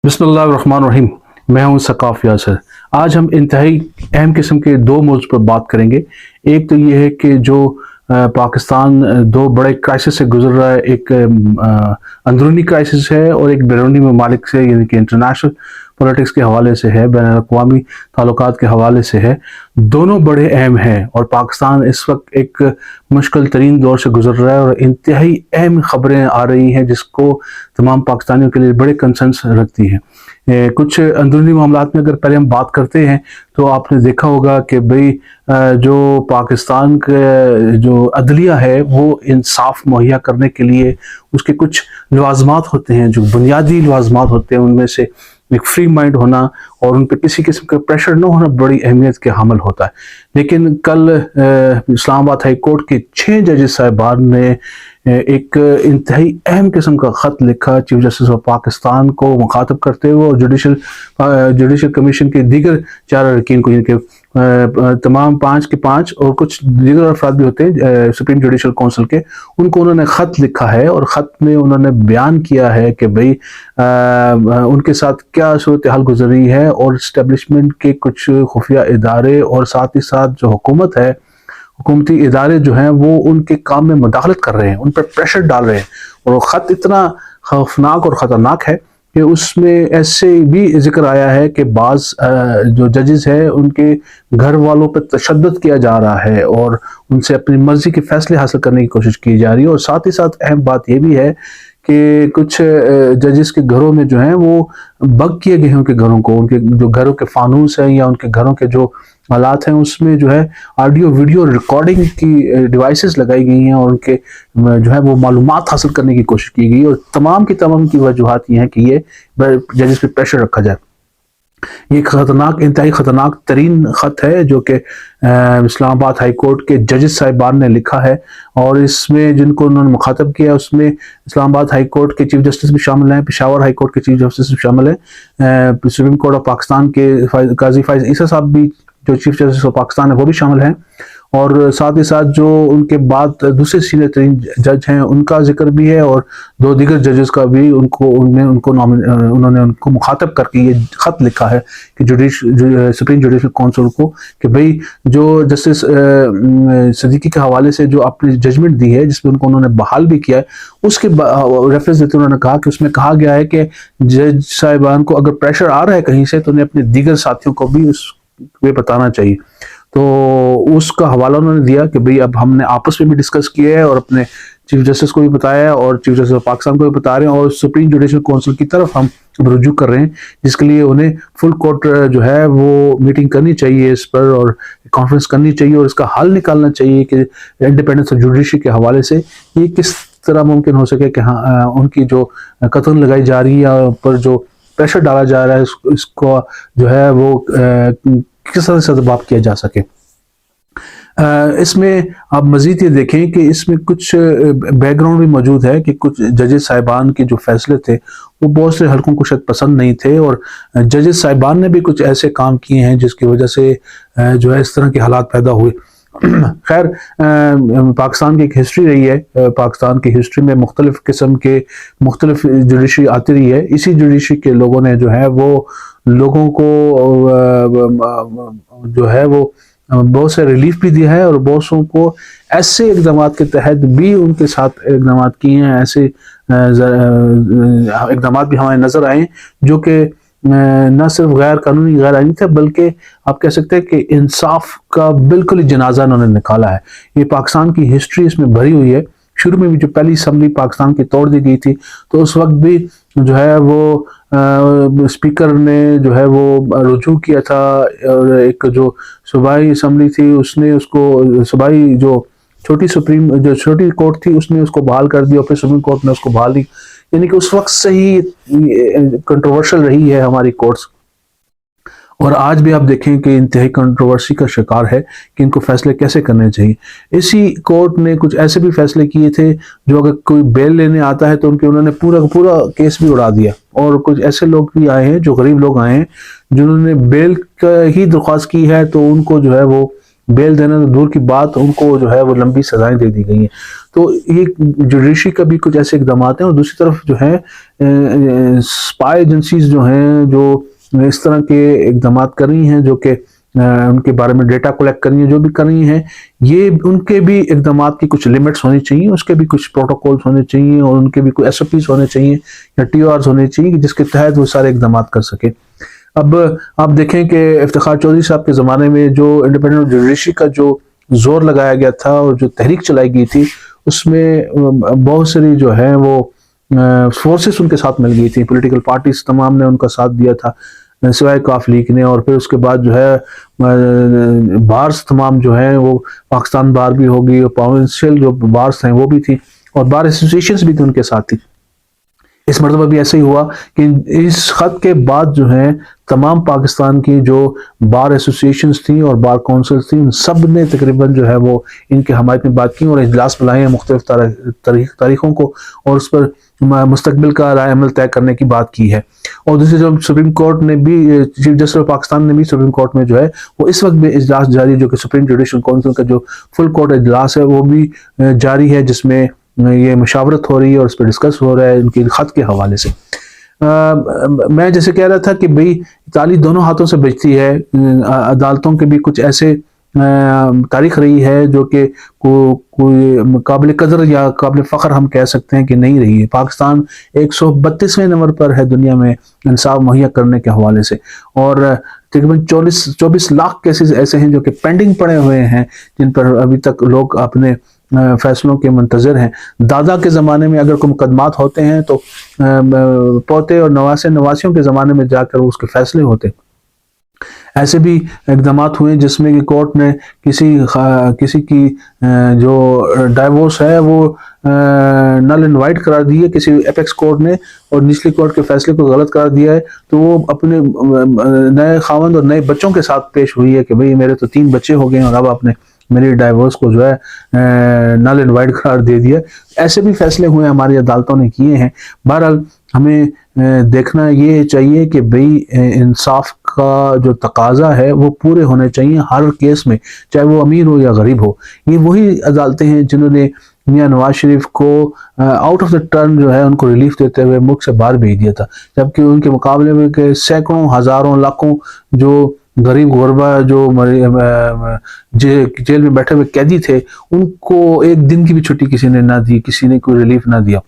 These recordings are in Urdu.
بسم اللہ الرحمن الرحیم۔ میں ہوں ثقاف یاسر۔ آج ہم انتہائی اہم قسم کے دو موضوع پر بات کریں گے۔ ایک تو یہ ہے کہ جو پاکستان دو بڑے کرائسس سے گزر رہا ہے، ایک اندرونی کرائسس ہے اور ایک بیرونی ممالک سے، یعنی کہ انٹرنیشنل پولیٹکس کے حوالے سے ہے، بین الاقوامی تعلقات کے حوالے سے ہے۔ دونوں بڑے اہم ہیں اور پاکستان اس وقت ایک مشکل ترین دور سے گزر رہا ہے اور انتہائی اہم خبریں آ رہی ہیں جس کو تمام پاکستانیوں کے لیے بڑے کنسرنس رکھتی ہیں۔ کچھ اندرونی معاملات میں اگر پہلے ہم بات کرتے ہیں تو آپ نے دیکھا ہوگا کہ بھئی جو پاکستان کا جو عدلیہ ہے وہ انصاف مہیا کرنے کے لیے اس کے کچھ لوازمات ہوتے ہیں، جو بنیادی لوازمات ہوتے ہیں، ان میں سے ایک فری مائنڈ ہونا اور ان پہ کسی قسم کا پریشر نہ ہونا بڑی اہمیت کے حامل ہوتا ہے۔ لیکن کل اسلام آباد ہائی کورٹ کے 6 ججز صاحبان نے ایک انتہائی اہم قسم کا خط لکھا چیف جسٹس آف پاکستان کو مخاطب کرتے ہوئے، اور جوڈیشل کمیشن کے دیگر 4 اراکین کو، یعنی کہ تمام 5 کے 5 اور کچھ دیگر افراد بھی ہوتے ہیں سپریم جوڈیشل کونسل کے، ان کو انہوں نے خط لکھا ہے اور خط میں انہوں نے بیان کیا ہے کہ بھئی ان کے ساتھ کیا صورتحال گزر رہی ہے، اور اسٹیبلشمنٹ کے کچھ خفیہ ادارے اور ساتھ ہی ساتھ جو حکومت ہے، حکومتی ادارے جو ہیں وہ ان کے کام میں مداخلت کر رہے ہیں، ان پر پریشر ڈال رہے ہیں۔ اور خط اتنا خوفناک اور خطرناک ہے کہ اس میں ایسے بھی ذکر آیا ہے کہ بعض جو ججز ہیں ان کے گھر والوں پہ تشدد کیا جا رہا ہے اور ان سے اپنی مرضی کے فیصلے حاصل کرنے کی کوشش کی جا رہی ہے۔ اور ساتھ ہی ساتھ اہم بات یہ بھی ہے کہ کچھ ججز کے گھروں میں جو ہیں وہ بگ کیے گئے ہیں، ان کے گھروں کو، ان کے جو گھروں کے فانوس ہیں یا ان کے گھروں کے جو حالات ہیں اس میں جو ہے آڈیو ویڈیو ریکارڈنگ کی ڈیوائسز لگائی گئی ہیں اور ان کے جو ہے وہ معلومات حاصل کرنے کی کوشش کی گئی، اور تمام کی تمام کی وجوہات یہ ہیں کہ یہ ججز پہ پریشر رکھا جائے۔ یہ خطرناک، انتہائی خطرناک ترین خط ہے جو کہ اسلام آباد ہائی کورٹ کے ججز صاحبان نے لکھا ہے، اور اس میں جن کو انہوں نے مخاطب کیا اس میں اسلام آباد ہائی کورٹ کے چیف جسٹس بھی شامل ہیں، پشاور ہائی کورٹ کے چیف جسٹس بھی شامل ہیں، سپریم کورٹ آف پاکستان کے قاضی فائز عیسیٰ صاحب بھی جو چیف جسٹس آف پاکستان ہے وہ بھی شامل ہیں، اور ساتھ ہی ساتھ جو ان کے بعد دوسرے سینئر ترین جج ہیں ان کا ذکر بھی ہے، اور 2 دیگر ججز کا بھی انہوں نے ان کو مخاطب کر کے یہ خط لکھا ہے کہ سپریم جوڈیشل کونسل کو کہ بھئی جو جسٹس صدیقی کے حوالے سے جو اپنی ججمنٹ دی ہے جس میں ان کو انہوں نے بحال بھی کیا ہے، اس کے ریفرنس دیتے انہوں نے کہا کہ اس میں کہا گیا ہے کہ جج صاحبان کو اگر پریشر آ رہا ہے کہیں سے تو انہیں اپنے دیگر ساتھیوں کو بھی اس پہ بتانا چاہیے۔ تو اس کا حوالہ انہوں نے دیا کہ بھئی اب ہم نے آپس میں بھی ڈسکس کیا ہے اور اپنے چیف جسٹس کو بھی بتایا ہے اور چیف جسٹس آف پاکستان کو بھی بتا رہے ہیں، اور سپریم جوڈیشل کونسل کی طرف ہم رجوع کر رہے ہیں، جس کے لیے انہیں فل کورٹ جو ہے وہ میٹنگ کرنی چاہیے اس پر، اور کانفرنس کرنی چاہیے، اور اس کا حل نکالنا چاہیے کہ انڈیپینڈنس آف جوڈیشری کے حوالے سے یہ کس طرح ممکن ہو سکے کہ ان کی جو قطن لگائی جا رہی ہے پر جو پریشر ڈالا جا رہا ہے اس کو جو ہے وہ کس طرح سے سدباب کیا جا سکے۔ اس میں آپ مزید یہ دیکھیں کہ اس میں کچھ بیک گراؤنڈ بھی موجود ہے کہ کچھ ججز صاحبان کے جو فیصلے تھے وہ بہت سے حلقوں کو شاید پسند نہیں تھے، اور ججز صاحبان نے بھی کچھ ایسے کام کیے ہیں جس کی وجہ سے جو ہے اس طرح کے حالات پیدا ہوئے۔ خیر، پاکستان کی ایک ہسٹری رہی ہے، پاکستان کی ہسٹری میں مختلف قسم کے مختلف جوڈیشری آتی رہی ہے، اسی جوڈیشری کے لوگوں نے جو ہے وہ لوگوں کو جو ہے وہ بہت سے ریلیف بھی دیا ہے، اور بہت سو کو ایسے اقدامات کے تحت بھی ان کے ساتھ اقدامات کیے ہیں، ایسے اقدامات بھی ہمارے نظر آئے جو کہ نہ صرف غیر قانونی غیر آئینی تھے بلکہ آپ کہہ سکتے ہیں کہ انصاف کا بالکل ہی جنازہ انہوں نے نکالا ہے۔ یہ پاکستان کی ہسٹری اس میں بھری ہوئی ہے۔ شروع میں بھی جو پہلی اسمبلی پاکستان کی توڑ دی گئی تھی تو اس وقت بھی جو ہے وہ اسپیکر نے جو ہے وہ رجوع کیا تھا، اور ایک جو صوبائی اسمبلی تھی اس نے اس کو صوبائی جو چھوٹی کورٹ تھی اس نے اس کو بحال کر دیا، اور پھر سپریم کورٹ نے اس کو بحال دی، یعنی کہ اس وقت سے ہی کنٹروورشل رہی ہے ہماری کورٹس، اور آج بھی آپ دیکھیں کہ انتہائی کنٹروورسی کا شکار ہے کہ ان کو فیصلے کیسے کرنے چاہیے۔ اسی کورٹ نے کچھ ایسے بھی فیصلے کیے تھے جو اگر کوئی بیل لینے آتا ہے تو انہوں نے پورا کیس بھی اڑا دیا، اور کچھ ایسے لوگ بھی آئے ہیں جو غریب لوگ آئے ہیں جنہوں نے بیل کا ہی درخواست کی ہے تو ان کو جو ہے وہ بیل دینا تو دور کی بات، ان کو جو ہے وہ لمبی سزائیں دے دی گئی ہیں۔ تو یہ جوڈیشری کا بھی کچھ ایسے اقدامات ہیں، اور دوسری طرف جو ہے اسپائی ایجنسیز جو ہیں جو اس طرح کے اقدامات کر رہی ہیں، جو کہ ان کے بارے میں ڈیٹا کلیکٹ کر رہی ہیں، جو بھی کر رہی ہیں، یہ ان کے بھی اقدامات کی کچھ لمٹس ہونی چاہیے، اس کے بھی کچھ پروٹوکولز ہونے چاہیے، اور ان کے بھی کوئی ایس او پیز ہونے چاہیے یا ٹی او آرز ہونے چاہیے جس کے تحت وہ سارے اقدامات کر سکے۔ اب آپ دیکھیں کہ افتخار چودھری صاحب کے زمانے میں جو انڈیپینڈنٹ جوڈیشری کا جو زور لگایا گیا تھا اور جو تحریک چلائی گئی تھی، اس میں بہت ساری جو ہے وہ فورسز ان کے ساتھ مل گئی تھی، پولیٹیکل پارٹیز تمام نے ان کا ساتھ دیا تھا سوائے کاف لیگ نے، اور پھر اس کے بعد جو ہے بارز تمام جو ہیں وہ پاکستان بار بھی ہوگی، اور پروونشل جو بارز ہیں وہ بھی تھی، اور بار ایسوسیشنز بھی ان کے ساتھ تھی۔ اس مرتبہ بھی ایسا ہی ہوا کہ اس خط کے بعد جو ہے تمام پاکستان کی جو بار ایسوسیشنز تھیں اور بار کونسلز تھیں، ان سب نے تقریباً جو ہے وہ ان کے حمایت میں بات کی اور اجلاس بلائے ہیں مختلف تاریخوں کو، اور اس پر مستقبل کا رائے عمل طے کرنے کی بات کی ہے۔ اور دوسری جب سپریم کورٹ نے بھی، چیف جسٹس آف پاکستان نے بھی سپریم کورٹ میں جو ہے وہ اس وقت بھی اجلاس جاری، جو کہ سپریم جوڈیشل کونسل کا جو فل کورٹ اجلاس ہے وہ بھی جاری ہے، جس میں یہ مشاورت ہو رہی ہے اور اس پہ ڈسکس ہو رہا ہے ان کے خط کے حوالے سے۔ میں جیسے کہہ رہا تھا کہ بھئی تالی دونوں ہاتھوں سے بجتی ہے، عدالتوں کے بھی کچھ ایسے تاریخ رہی ہے جو کہ کوئی قابل قدر یا قابل فخر ہم کہہ سکتے ہیں کہ نہیں رہی ہے۔ پاکستان 132ویں نمبر پر ہے دنیا میں انصاف مہیا کرنے کے حوالے سے، اور تقریباً 24 لاکھ کیسز ایسے ہیں جو کہ پینڈنگ پڑے ہوئے ہیں، جن پر ابھی تک لوگ اپنے فیصلوں کے منتظر ہیں۔ دادا کے زمانے میں اگر کوئی مقدمات ہوتے ہیں تو پوتے اور نواسیوں کے زمانے میں جا کر اس کے فیصلے ہوتے ہیں۔ ایسے بھی اقدامات ہوئے جس میں کہ کورٹ نے کسی کی جو ڈائیورس ہے وہ نل اینڈ وائڈ قرار دی ہے، کسی ایپیکس کورٹ نے، اور نچلی کورٹ کے فیصلے کو غلط قرار دیا ہے، تو وہ اپنے نئے خاوند اور نئے بچوں کے ساتھ پیش ہوئی ہے کہ بھئی میرے تو 3 بچے ہو گئے اور اب آپ نے میری ڈائیورس کو جو ہے نل اینڈ وائڈ قرار دے دیا۔ ایسے بھی فیصلے ہوئے ہماری عدالتوں نے کیے ہیں۔ بہرحال ہمیں دیکھنا یہ چاہیے کہ بھئی انصاف کا جو تقاضا ہے وہ پورے ہونے چاہیے ہر کیس میں، چاہے وہ امیر ہو یا غریب ہو۔ یہ وہی عدالتیں ہیں جنہوں نے میاں نواز شریف کو آؤٹ آف دا ٹرن جو ہے ان کو ریلیف دیتے ہوئے ملک سے باہر بھیج دیا تھا، جبکہ ان کے مقابلے میں کہ سینکڑوں ہزاروں لاکھوں جو غریب غربا جو جیل میں بیٹھے ہوئے قیدی تھے، ان کو ایک دن کی بھی چھٹی کسی نے نہ دی، کسی نے کوئی ریلیف نہ دیا۔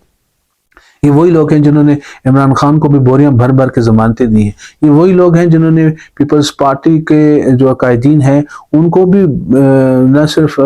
یہ وہی لوگ ہیں جنہوں نے عمران خان کو بھی بوریاں بھر بھر کے ضمانتیں دی ہیں۔ یہ وہی لوگ ہیں جنہوں نے پیپلز پارٹی کے جو قائدین ہیں ان کو بھی نہ صرف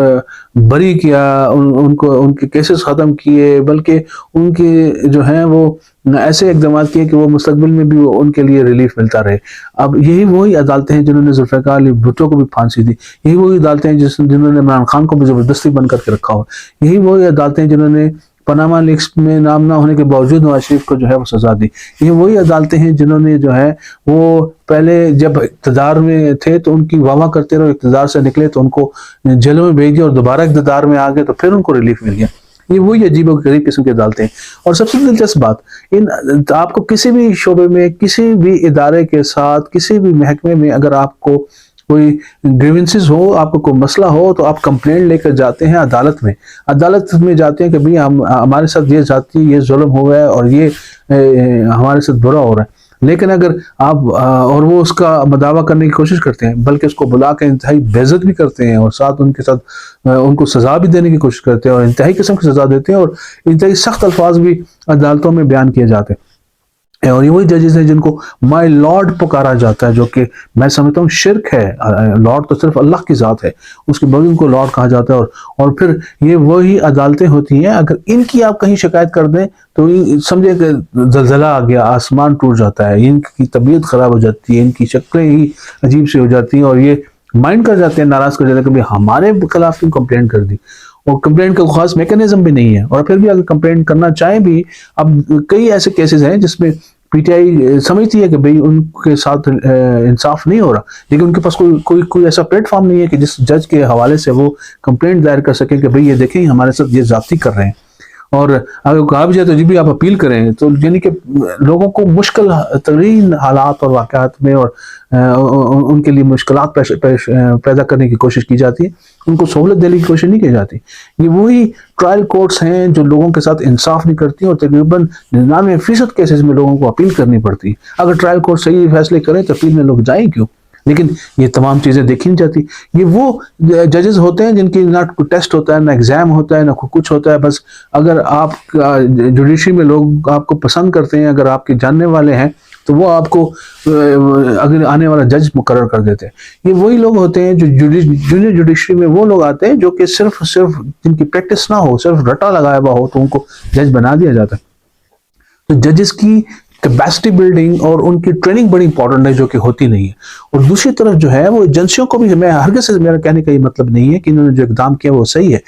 بری کیا، ان کے کیسز ختم کیے، بلکہ ان کے جو ہیں وہ ایسے اقدامات کیے کہ وہ مستقبل میں بھی ان کے لیے ریلیف ملتا رہے۔ اب یہی وہی عدالتیں ہیں جنہوں نے ذوالفقار علی بھٹو کو بھی پھانسی دی، یہی وہی عدالتیں ہیں جنہوں نے عمران خان کو بھی زبردستی بند کر کے رکھا ہو، یہی وہی عدالتیں ہیں جنہوں نے پاناما لیکس میں نام نہ ہونے کے باوجود نواز شریف کو جو ہے وہ سزا دی۔ یہ وہی عدالتیں ہیں جنہوں نے جو ہے وہ پہلے جب اقتدار میں تھے تو ان کی واہ واہ کرتے رہے، اقتدار سے نکلے تو ان کو جیلوں میں بھیج دیا، اور دوبارہ اقتدار میں آ گئے تو پھر ان کو ریلیف مل گیا۔ یہ وہی عجیب و غریب قسم کی عدالتیں ہیں۔ اور سب سے دلچسپ بات، آپ کو کسی بھی شعبے میں، کسی بھی ادارے کے ساتھ، کسی بھی محکمے میں اگر آپ کو کوئی گریونسز ہو، آپ کو کوئی مسئلہ ہو، تو آپ کمپلینٹ لے کر جاتے ہیں عدالت میں جاتے ہیں کہ بھئی ہمارے ساتھ یہ زیادتی، یہ ظلم ہوا ہے اور یہ ہمارے ساتھ برا ہو رہا ہے۔ لیکن اگر آپ اور وہ اس کا مداوع کرنے کی کوشش کرتے ہیں، بلکہ اس کو بلا کے انتہائی بے عزت بھی کرتے ہیں، اور ساتھ ان کے ساتھ ان کو سزا بھی دینے کی کوشش کرتے ہیں، اور انتہائی قسم کی سزا دیتے ہیں، اور انتہائی سخت الفاظ بھی عدالتوں میں بیان کیے جاتے ہیں۔ اور یہ وہی ججز ہیں جن کو مائی لارڈ پکارا جاتا ہے، جو کہ میں سمجھتا ہوں شرک ہے۔ لارڈ تو صرف اللہ کی ذات ہے، اس کے باوجود ان کو لارڈ کہا جاتا ہے۔ اور پھر یہ وہی عدالتیں ہوتی ہیں، اگر ان کی آپ کہیں شکایت کر دیں تو سمجھے کہ زلزلہ آ گیا، آسمان ٹوٹ جاتا ہے، ان کی طبیعت خراب ہو جاتی ہے، ان کی شکلیں ہی عجیب سی ہو جاتی ہیں، اور یہ مائنڈ کر جاتے ہیں، ناراض کر جاتے ہیں کہ ہمارے خلاف کیوں کمپلینٹ کر دی، اور کمپلینٹ کا خاص میکانزم بھی نہیں ہے۔ اور پھر بھی اگر کمپلینٹ کرنا چاہیں بھی، اب کئی ایسے کیسز ہیں جس میں پی ٹی آئی سمجھتی ہے کہ بھئی ان کے ساتھ انصاف نہیں ہو رہا، لیکن ان کے پاس کوئی ایسا پلیٹ فارم نہیں ہے کہ جس جج کے حوالے سے وہ کمپلینٹ دائر کر سکیں کہ بھئی یہ دیکھیں ہمارے ساتھ یہ زیادتی کر رہے ہیں۔ اور اگر کہا بھی جائے تو جب بھی آپ اپیل کریں تو یعنی کہ لوگوں کو مشکل ترین حالات اور واقعات میں اور ان کے لیے مشکلات پیدا کرنے کی کوشش کی جاتی ہے، ان کو سہولت دینے کی کوشش نہیں کی جاتی۔ یہ وہی ٹرائل کورٹس ہیں جو لوگوں کے ساتھ انصاف نہیں کرتی اور تقریباً 99% کیسز میں لوگوں کو اپیل کرنی پڑتی ہے۔ اگر ٹرائل کورٹ صحیح فیصلے کریں تو اپیل میں لوگ جائیں کیوں؟ لیکن یہ تمام چیزیں دیکھی نہیں جاتی۔ یہ وہ ججز ہوتے ہیں جن کی نہ کوئی ٹیسٹ ہوتا ہے، نہ ایگزام ہوتا ہے، نہ کچھ ہوتا ہے۔ بس اگر آپ جوڈیشری میں لوگ آپ کو پسند کرتے ہیں، اگر آپ کے جاننے والے ہیں تو وہ آپ کو اگر آنے والا جج مقرر کر دیتے ہیں۔ یہ وہی لوگ ہوتے ہیں جو جونیئر جوڈیشری میں وہ لوگ آتے ہیں جو کہ صرف جن کی پریکٹس نہ ہو، صرف رٹا لگایا ہوا ہو تو ان کو جج بنا دیا جاتا ہے۔ تو ججز کی کیپیسٹی بلڈنگ اور ان کی ٹریننگ بڑی امپورٹنٹ ہے جو کہ ہوتی نہیں ہے۔ اور دوسری طرف جو ہے وہ ایجنسیوں کو بھی، میں ہرگز سے میرا کہنے کا یہ مطلب نہیں ہے کہ انہوں نے جو اقدام کیا وہ صحیح ہے،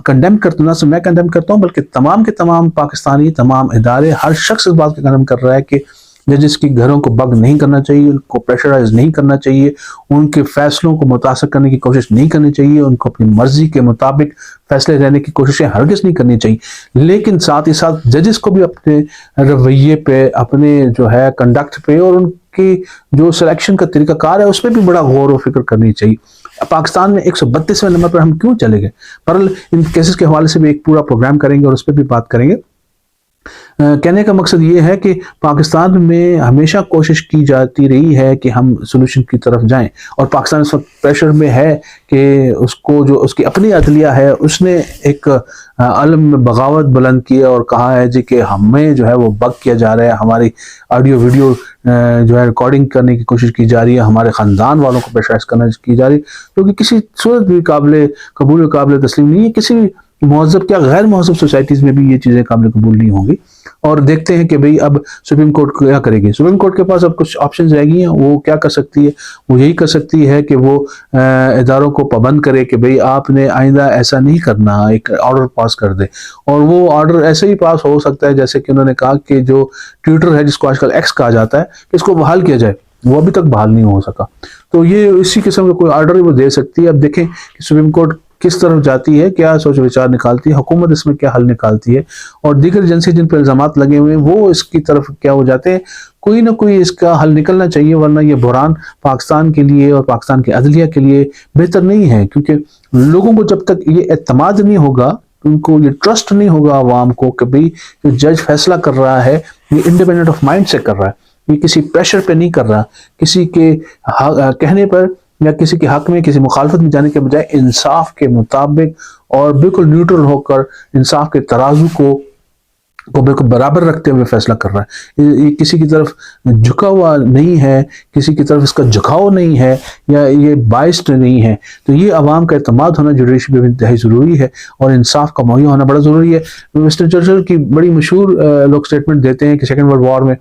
کنڈیم کرتا نہ میں کنڈیم کرتا ہوں بلکہ تمام کے تمام پاکستانی تمام ادارے، ہر شخص اس بات کا کنڈیم کر رہا ہے کہ ججز کی گھروں کو بگ نہیں کرنا چاہیے، ان کو پریشرائز نہیں کرنا چاہیے، ان کے فیصلوں کو متاثر کرنے کی کوشش نہیں کرنی چاہیے، ان کو اپنی مرضی کے مطابق فیصلے لینے کی کوششیں ہرگز نہیں کرنی چاہیے۔ لیکن ساتھ ہی ساتھ ججز کو بھی اپنے رویے پہ، اپنے جو ہے کنڈکٹ پہ اور ان کی جو سلیکشن کا طریقہ کار ہے اس پہ بھی بڑا غور و فکر کرنی چاہیے۔ پاکستان میں 132ویں نمبر پر ہم کیوں چلے گئے؟ پر ان کیسز کے حوالے سے بھی ایک پورا پروگرام کریں گے اور اس پہ بھی بات کریں گے۔ کہنے کا مقصد یہ ہے کہ پاکستان میں ہمیشہ کوشش کی جاتی رہی ہے کہ ہم سولوشن کی طرف جائیں، اور پاکستان اس وقت پریشر میں ہے کہ اس کو جو اس کی اپنی عدلیہ ہے اس نے ایک علم میں بغاوت بلند کی اور کہا ہے جی کہ ہمیں جو ہے وہ بگ کیا جا رہا ہے، ہماری آڈیو ویڈیو جو ہے ریکارڈنگ کرنے کی کوشش کی جا رہی ہے، ہمارے خاندان والوں کو پریشرائز کرنا کی جا رہی ہے، کیونکہ کسی صورت بھی قابل قبول قابل تسلیم نہیں ہے۔ کسی بھی مہذب کیا غیر مہذب سوسائٹیز میں بھی یہ چیزیں قابل قبول نہیں ہوں گی۔ اور دیکھتے ہیں کہ بھئی اب سپریم کورٹ کیا کرے گی۔ سپریم کورٹ کے پاس اب کچھ آپشنز رہ گئی ہیں، وہ کیا کر سکتی ہے؟ وہ یہی کر سکتی ہے کہ وہ اداروں کو پابند کرے کہ بھئی آپ نے آئندہ ایسا نہیں کرنا، ایک آرڈر پاس کر دے۔ اور وہ آرڈر ایسے ہی پاس ہو سکتا ہے جیسے کہ انہوں نے کہا کہ جو ٹویٹر ہے جس کو آج کل ایکس کہا جاتا ہے، اس کو بحال کیا جائے، وہ ابھی تک بحال نہیں ہو سکا۔ تو یہ اسی قسم کا کوئی آرڈر وہ دے سکتی ہے۔ اب دیکھیں کہ سپریم کورٹ کس طرف جاتی ہے، کیا سوچ وچار نکالتی ہے، حکومت اس میں کیا حل نکالتی ہے، اور دیگر ایجنسی جن پہ الزامات لگے ہوئے ہیں وہ اس کی طرف کیا ہو جاتے ہیں۔ کوئی نہ کوئی اس کا حل نکلنا چاہیے، ورنہ یہ بحران پاکستان کے لیے اور پاکستان کے عدلیہ کے لیے بہتر نہیں ہے، کیونکہ لوگوں کو جب تک یہ اعتماد نہیں ہوگا، ان کو یہ ٹرسٹ نہیں ہوگا عوام کو کہ بھئی جو جج فیصلہ کر رہا ہے یہ انڈیپینڈنٹ آف مائنڈ سے کر رہا ہے، یہ کسی پریشر پہ نہیں کر رہا، کسی کے کہنے پر یا کسی کے حق میں کسی مخالفت میں جانے کے بجائے انصاف کے مطابق اور بالکل نیوٹرل ہو کر انصاف کے ترازو کو بالکل برابر رکھتے ہوئے فیصلہ کر رہا ہے۔ یہ کسی کی طرف جھکا ہوا نہیں ہے، کسی کی طرف اس کا جھکاؤ نہیں ہے، یا یہ باعث نہیں ہے۔ تو یہ عوام کا اعتماد ہونا جوڈیشری میں انتہائی ضروری ہے، اور انصاف کا مہیا ہونا بڑا ضروری ہے۔ مسٹر چرچل کی بڑی مشہور لوگ سٹیٹمنٹ دیتے ہیں کہ سیکنڈ ورلڈ وار میں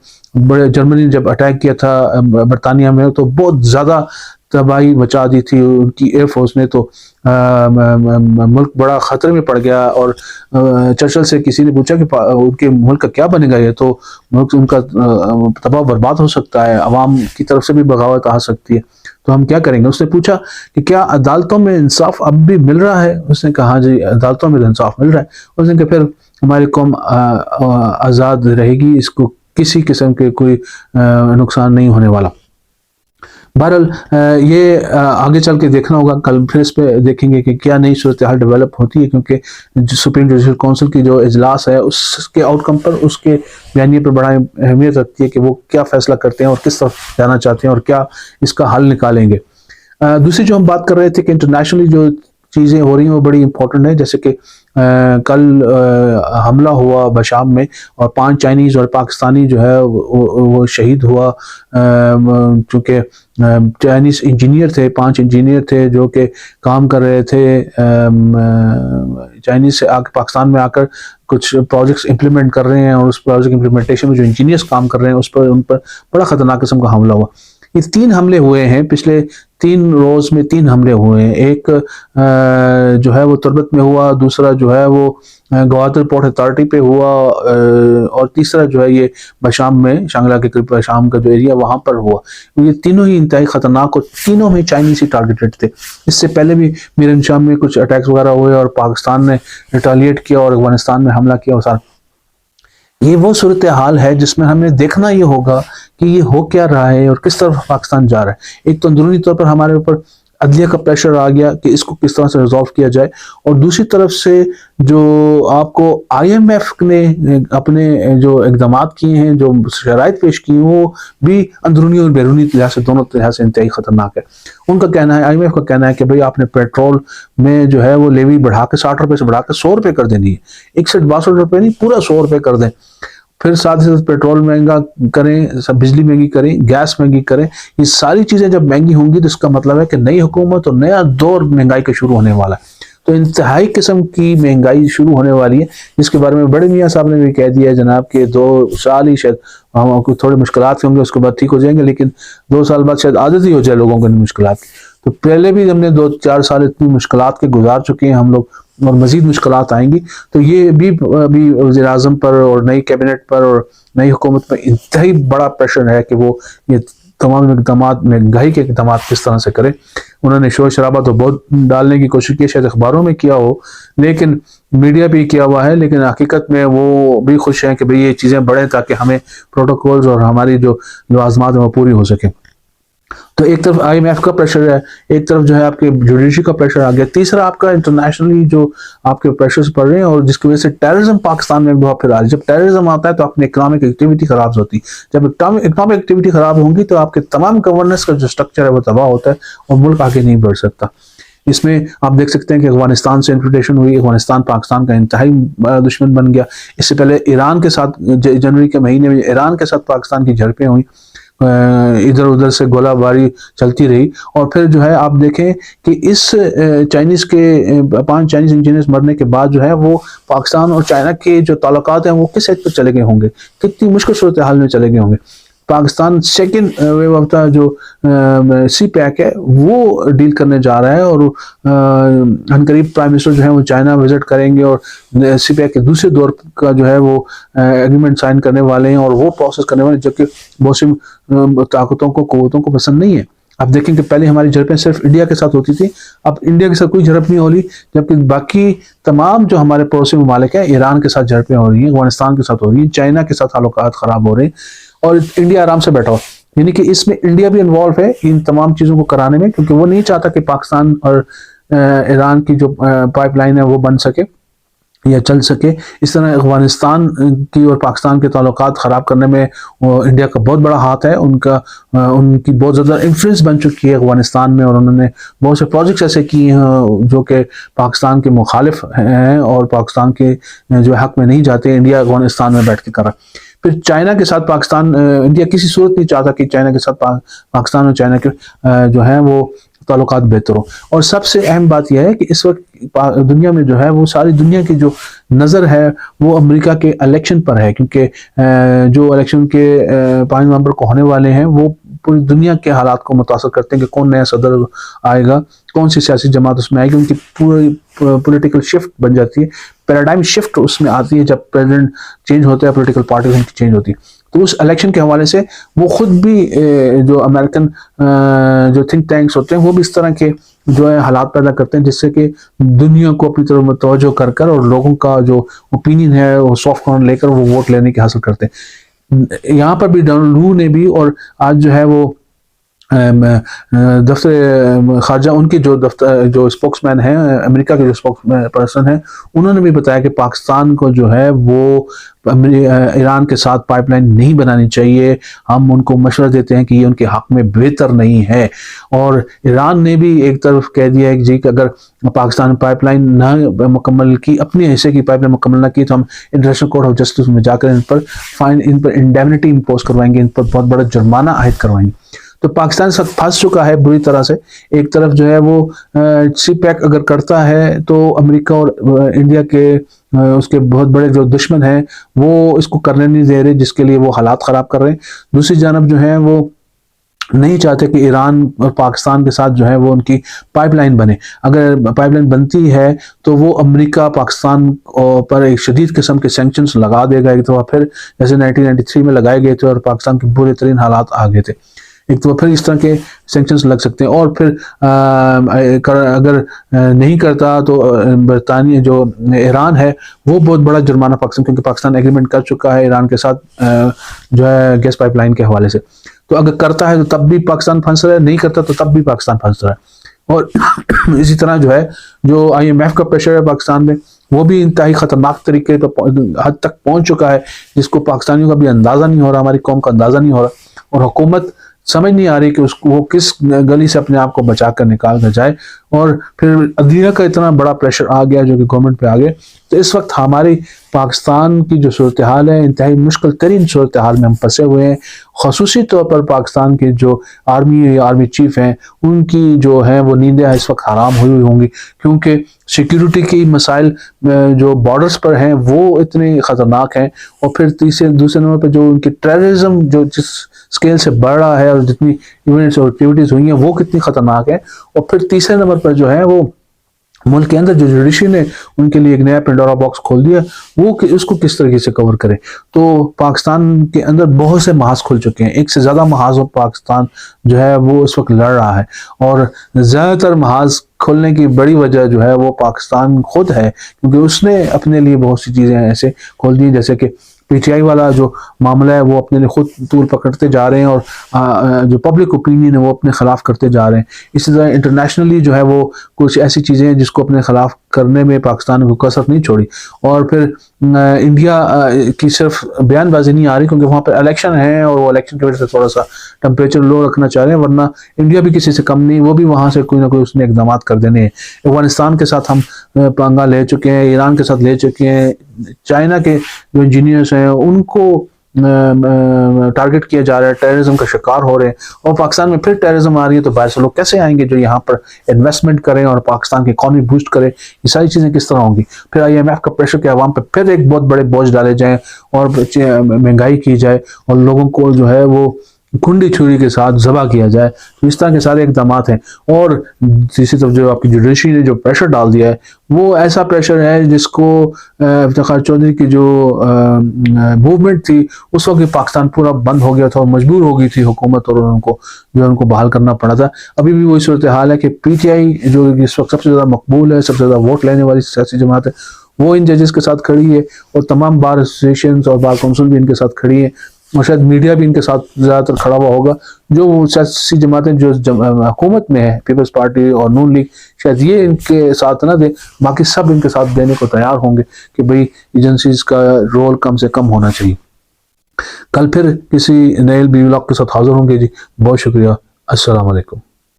جرمنی نے جب اٹیک کیا تھا برطانیہ میں تو بہت زیادہ تباہی مچا دی تھی ان کی ایئر فورس نے، تو ملک بڑا خطرے میں پڑ گیا۔ اور چرچل سے کسی نے پوچھا کہ ان کے ملک کا کیا بنے گا، یہ تو ملک ان کا تباہ برباد ہو سکتا ہے، عوام کی طرف سے بھی بغاوت آ سکتی ہے، تو ہم کیا کریں گے؟ اس نے پوچھا کہ کیا عدالتوں میں انصاف اب بھی مل رہا ہے؟ اس نے کہا جی عدالتوں میں انصاف مل رہا ہے۔ اس نے کہا پھر ہماری قوم آزاد رہے گی، اس کو کسی قسم کے کوئی نقصان نہیں ہونے والا۔ بہرحال یہ آگے چل کے دیکھنا ہوگا، کل پھر اس پہ دیکھیں گے کہ کیا نئی صورتحال ڈیولپ ہوتی ہے، کیونکہ سپریم جوڈیشل کونسل کی جو اجلاس ہے اس کے آؤٹ کم پر، اس کے بیانیے پر بڑا اہمیت رکھتی ہے کہ وہ کیا فیصلہ کرتے ہیں اور کس طرف جانا چاہتے ہیں اور کیا اس کا حل نکالیں گے۔ دوسری جو ہم بات کر رہے تھے کہ انٹرنیشنلی جو چیزیں ہو رہی ہیں وہ بڑی امپورٹنٹ ہیں، جیسے کہ کل حملہ ہوا بشام میں اور 5 چائنیز اور پاکستانی جو ہے وہ شہید ہوا، چونکہ چائنیز انجینئر تھے، 5 انجینئر تھے جو کہ کام کر رہے تھے چائنیز سے پاکستان میں آ کر کچھ پروجیکٹس امپلیمنٹ کر رہے ہیں، اور اس پروجیکٹ امپلیمنٹیشن میں جو انجینئرز کام کر رہے ہیں اس پر ان پر بڑا خطرناک قسم کا حملہ ہوا۔ یہ 3 حملے ہوئے ہیں پچھلے 3 روز میں 3 حملے ہوئے ہیں. ایک جو ہے وہ تربت میں ہوا، دوسرا جو ہے وہ گوادر پورٹ اتھارٹی پہ ہوا، اور تیسرا جو ہے یہ بشام میں، شانگلا کے قریب شام کا جو ایریا وہاں پر ہوا. یہ تینوں ہی انتہائی خطرناک اور تینوں میں چائنیز ہی ٹارگیٹڈ تھے. اس سے پہلے بھی میران شام میں کچھ اٹیکس وغیرہ ہوئے اور پاکستان نے ریٹالیٹ کیا اور افغانستان میں حملہ کیا. یہ وہ صورتحال ہے جس میں ہمیں دیکھنا یہ ہوگا کہ یہ ہو کیا رہا ہے اور کس طرف پاکستان جا رہا ہے. ایک تو اندرونی طور پر ہمارے اوپر عدلیہ کا پریشر آ گیا کہ اس کو کس طرح سے ریزالو کیا جائے، اور دوسری طرف سے جو آپ کو آئی ایم ایف نے اپنے جو اقدامات کیے ہیں، جو شرائط پیش کی ہیں، وہ بھی اندرونی اور بیرونی لحاظ سے دونوں لحاظ سے انتہائی خطرناک ہے. ان کا کہنا ہے، آئی ایم ایف کا کہنا ہے کہ بھئی آپ نے پیٹرول میں جو ہے وہ لیوی بڑھا کے 60 روپے سے بڑھا کے 100 روپے کر دینی ہے. 61-62 روپے نہیں، پورا 100 روپے کر دیں. پھر ساتھ ہی ساتھ پیٹرول مہنگا کریں، بجلی مہنگی کریں، گیس مہنگی کریں. یہ ساری چیزیں جب مہنگی ہوں گی تو اس کا مطلب ہے کہ نئی حکومت اور نیا دور مہنگائی کا شروع ہونے والا ہے. تو انتہائی قسم کی مہنگائی شروع ہونے والی ہے، جس کے بارے میں بڑے میاں صاحب نے بھی کہہ دیا ہے جناب کہ 2 سال ہی شاید ہم کو تھوڑے مشکلات ہوں گے، اس کے بعد ٹھیک ہو جائیں گے، لیکن 2 سال بعد شاید عادت ہی ہو جائے لوگوں کو ان مشکلات کی. تو پہلے بھی ہم نے 2-4 سال اتنی مشکلات کے گزار چکے ہیں ہم لوگ، اور مزید مشکلات آئیں گی. تو یہ بھی وزیر اعظم پر اور نئی کیبنٹ پر اور نئی حکومت پر انتہائی بڑا پریشر ہے کہ وہ یہ تمام اقدامات، مہنگائی کے اقدامات کس طرح سے کریں. انہوں نے شور شرابہ تو بہت ڈالنے کی کوشش کی، شاید اخباروں میں کیا ہو، لیکن میڈیا پہ کیا ہوا ہے، لیکن حقیقت میں وہ بھی خوش ہیں کہ بھئی یہ چیزیں بڑھیں تاکہ ہمیں پروٹوکولز اور ہماری جو لوازمات ہیں وہ پوری ہو سکیں. تو ایک طرف آئی ایم ایف کا پریشر ہے، ایک طرف جو ہے آپ کے جوڈیشری کا پریشر آ گیا، تیسرا آپ کا انٹرنیشنلی جو آپ کے پریشرز پڑ رہے ہیں، اور جس کی وجہ سے ٹیررزم پاکستان میں ایک دفعہ پھر آ رہی ہے. جب ٹیررزم آتا ہے تو اپنی اکنامک ایکٹیویٹی خراب ہوتی ہے. جب اکنامک ایکٹیویٹی خراب ہوں گی تو آپ کے تمام گورننس کا جو سٹرکچر ہے وہ تباہ ہوتا ہے اور ملک آگے نہیں بڑھ سکتا. اس میں آپ دیکھ سکتے ہیں کہ افغانستان سے انفلٹریشن ہوئی، افغانستان پاکستان کا انتہائی دشمن بن گیا. اس سے پہلے ایران کے ساتھ جنوری کے مہینے میں ایران کے ساتھ پاکستان کی جھڑپیں ہوئیں، ادھر ادھر سے گولہ باری چلتی رہی. اور پھر جو ہے آپ دیکھیں کہ اس چائنیز کے 5 چائنیز انجینئرز مرنے کے بعد جو ہے وہ پاکستان اور چائنا کے جو تعلقات ہیں وہ کس حد پہ چلے گئے ہوں گے، کتنی مشکل صورتحال میں چلے گئے ہوں گے. Pakistan second view of the جو سی پیک ہے وہ ڈیل کرنے جا رہا ہے، اور ان قریب پرائم منسٹر جو ہے وہ چائنا وزٹ کریں گے اور سی پیک کے دوسرے دور کا جو ہے وہ ایگریمنٹ سائن کرنے والے ہیں اور وہ پروسیس کرنے والے ہیں، جبکہ بہت سی طاقتوں کو، قوتوں کو پسند نہیں ہے. آپ دیکھیں کہ پہلے ہماری جھڑپیں صرف انڈیا کے ساتھ ہوتی تھی، اب انڈیا کے ساتھ کوئی جھڑپ نہیں ہو رہی، جبکہ باقی تمام جو ہمارے پڑوسی ممالک ہیں، ایران کے ساتھ جھڑپیں ہو رہی ہیں، افغانستان کے ساتھ ہو رہی ہیں، چائنا کے ساتھ تعلقات خراب ہو رہے ہیں، اور انڈیا آرام سے بیٹھا ہو. یعنی کہ اس میں انڈیا بھی انوالو ہے ان تمام چیزوں کو کرانے میں، کیونکہ وہ نہیں چاہتا کہ پاکستان اور ایران کی جو پائپ لائن ہے وہ بن سکے یا چل سکے. اس طرح افغانستان کی اور پاکستان کے تعلقات خراب کرنے میں انڈیا کا بہت بڑا ہاتھ ہے. ان کی بہت زیادہ انفلوئنس بن چکی ہے افغانستان میں، اور انہوں نے بہت سے پروجیکٹس ایسے کیے ہیں جو کہ پاکستان کے مخالف ہیں اور پاکستان کے جو حق میں نہیں جاتے، انڈیا افغانستان میں بیٹھ کے کر رہا. پھر چائنا کے ساتھ پاکستان، انڈیا کسی صورت نہیں چاہتا کہ چائنا کے ساتھ پاکستان اور چائنا کے جو ہیں وہ تعلقات بہتر ہوں. اور سب سے اہم بات یہ ہے کہ اس وقت دنیا میں جو ہے وہ ساری دنیا کی جو نظر ہے وہ امریکہ کے الیکشن پر ہے، کیونکہ جو الیکشن کے 5 نومبر کو ہونے والے ہیں وہ پوری دنیا کے حالات کو متاثر کرتے ہیں کہ کون نیا صدر آئے گا، کون سی سیاسی جماعت اس میں آئے گی. ان کی پوری پولیٹیکل شفٹ بن جاتی ہے، پیراڈائم شفٹ اس میں آتی ہے جب پریزیڈنٹ چینج ہوتا ہے، پولیٹیکل پارٹیز چینج ہوتی ہے. تو اس الیکشن کے حوالے سے وہ خود بھی جو امریکن جو تھنک ٹینکس ہوتے ہیں وہ بھی اس طرح کے جو ہے حالات پیدا کرتے ہیں جس سے کہ دنیا کو اپنی طرف متوجہ کر کر اور لوگوں کا جو اوپینین ہے وہ سافٹ کارنر لے کر وہ ووٹ لینے کے حاصل کرتے ہیں. یہاں پر بھی ڈونلڈ لو نے بھی، اور آج جو ہے وہ دفتر خارجہ ان کے جو دفتر جو اسپوکس مین ہیں، امریکہ کے جو اسپوکس پرسن ہیں، انہوں نے بھی بتایا کہ پاکستان کو جو ہے وہ ایران کے ساتھ پائپ لائن نہیں بنانی چاہیے. ہم ان کو مشورہ دیتے ہیں کہ یہ ان کے حق میں بہتر نہیں ہے. اور ایران نے بھی ایک طرف کہہ دیا ہے کہ اگر پاکستان پائپ لائن نہ مکمل کی، اپنے حصے کی پائپ لائن مکمل نہ کی، تو ہم انٹرنیشنل کورٹ آف جسٹس میں جا کر ان پر انڈیمنٹی امپوز کروائیں گے، ان پر بہت بڑا جرمانہ عائد کروائیں گے. تو پاکستان ساتھ پھنس چکا ہے بری طرح سے. ایک طرف جو ہے وہ سی پیک اگر کرتا ہے تو امریکہ اور انڈیا کے اس کے بہت بڑے جو دشمن ہیں وہ اس کو کرنے نہیں دے رہے، جس کے لیے وہ حالات خراب کر رہے ہیں. دوسری جانب جو ہے وہ نہیں چاہتے کہ ایران اور پاکستان کے ساتھ جو ہے وہ ان کی پائپ لائن بنے. اگر پائپ لائن بنتی ہے تو وہ امریکہ پاکستان پر ایک شدید قسم کے سینکشنز لگا دے گا. ایک دفعہ پھر جیسے 1993 میں لگائے گئے تھے اور پاکستان کے برے ترین حالات آ گئے تھے, ایک تو پھر اس طرح کے سینکشنز لگ سکتے ہیں. اور پھر اگر نہیں کرتا تو برطانیہ جو ایران ہے وہ بہت بڑا جرمانہ پاکستان, کیونکہ پاکستان ایگریمنٹ کر چکا ہے ایران کے ساتھ جو ہے گیس پائپ لائن کے حوالے سے. تو اگر کرتا ہے تو تب بھی پاکستان پھنس رہا ہے, نہیں کرتا تو تب بھی پاکستان پھنس رہا ہے. اور اسی طرح جو ہے جو IMF کا پریشر ہے پاکستان میں وہ بھی انتہائی خطرناک طریقے پہ حد تک پہنچ چکا ہے, جس کو پاکستانیوں کا بھی اندازہ نہیں ہو رہا, ہماری قوم کا اندازہ نہیں ہو رہا, اور حکومت سمجھ نہیں آ رہی کہ وہ کس گلی سے اپنے آپ کو بچا کر نکال کر جائے. اور پھر عدلیہ کا اتنا بڑا پریشر آ گیا جو کہ گورنمنٹ پہ آ گیا. تو اس وقت ہماری پاکستان کی جو صورتحال ہے انتہائی مشکل ترین صورتحال میں ہم پھنسے ہوئے ہیں. خصوصی طور پر پاکستان کے جو آرمی چیف ہیں ان کی جو ہیں وہ نیندیں اس وقت حرام ہوئی ہوں گی, کیونکہ سیکیورٹی کی مسائل جو بارڈرز پر ہیں وہ اتنے خطرناک ہیں. اور پھر دوسرے نمبر پہ جو ان کی ٹیررزم جو جس اسکیل سے بڑھ رہا ہے اور جتنی ایونٹس اور ایکٹیویٹیز ہوئی ہیں وہ کتنی خطرناک ہیں. اور پھر تیسرے نمبر پر جو ہے وہ ملک کے اندر جو جوڈیشری نے ان کے لیے ایک نیا پینڈورا باکس کھول دیا, وہ اس کو کس طریقے سے کور کرے. تو پاکستان کے اندر بہت سے محاذ کھل چکے ہیں, ایک سے زیادہ محاذ پاکستان جو ہے وہ اس وقت لڑ رہا ہے. اور زیادہ تر محاذ کھولنے کی بڑی وجہ جو ہے وہ پاکستان خود ہے, کیونکہ اس نے اپنے لیے بہت سی چیزیں ایسے کھول دی, جیسے کہ PTI والا جو معاملہ ہے وہ اپنے لیے خود طول پکڑتے جا رہے ہیں, اور جو پبلک اوپینین ہے وہ اپنے خلاف کرتے جا رہے ہیں. اسی طرح انٹرنیشنلی جو ہے وہ کچھ ایسی چیزیں ہیں جس کو اپنے خلاف کرنے میں پاکستان کو کثرت نہیں چھوڑی. اور پھر انڈیا کی صرف بیان بازی نہیں آ رہی, کیونکہ وہاں پہ الیکشن ہے اور وہ الیکشن کی وجہ سے تھوڑا سا ٹمپریچر لو رکھنا چاہ رہے ہیں, ورنہ انڈیا بھی کسی سے کم نہیں, وہ بھی وہاں سے کوئی نہ کوئی اس نے اقدامات کر دینے ہیں. افغانستان کے ساتھ ہم پنگا لے چکے ہیں, ایران کے ساتھ لے چکے ہیں, چائنا کے جو انجینئرس ہیں ان کو ٹارگٹ کیا جا رہا ہے, ٹیررزم کا شکار ہو رہے ہیں. اور پاکستان میں پھر ٹیررزم آ رہی ہے تو باہر سے لوگ کیسے آئیں گے جو یہاں پر انویسٹمنٹ کریں اور پاکستان کی اکانومی بوسٹ کریں, یہ ساری چیزیں کس طرح ہوں گی. پھر IMF کا پریشر کہ عوام پہ پھر ایک بہت بڑے بوجھ ڈالے جائیں اور مہنگائی کی جائے اور لوگوں کو جو ہے وہ کنڈی چھری کے ساتھ ذبح کیا جائے. تو اس طرح کے سارے اقدامات ہیں. اور اسی طرف جو آپ کی جوڈیشری نے جو پریشر ڈال دیا ہے وہ ایسا پریشر ہے جس کو افتخار چودھری کی جو موومنٹ تھی اس وقت پاکستان پورا بند ہو گیا تھا اور مجبور ہو گئی تھی حکومت, اور ان کو بحال کرنا پڑا تھا. ابھی بھی وہی صورتحال ہے کہ PTI جو اس وقت سب سے زیادہ مقبول ہے, سب سے زیادہ ووٹ لینے والی سیاسی جماعت ہے, وہ ان ججز کے ساتھ کھڑی ہے, اور تمام بار ایسوسیشنز اور بار کونسل بھی ان کے ساتھ کھڑی ہیں, اور شاید میڈیا بھی ان کے ساتھ زیادہ تر کھڑا ہوا ہوگا. جو سیاسی جماعتیں جو حکومت میں ہے, پیپلز پارٹی اور نون لیگ, شاید یہ ان کے ساتھ نہ دیں, باقی سب ان کے ساتھ دینے کو تیار ہوں گے کہ بھئی ایجنسیز کا رول کم سے کم ہونا چاہیے. کل پھر کسی نئے ولاگ کے ساتھ حاضر ہوں گے. جی بہت شکریہ, السلام علیکم.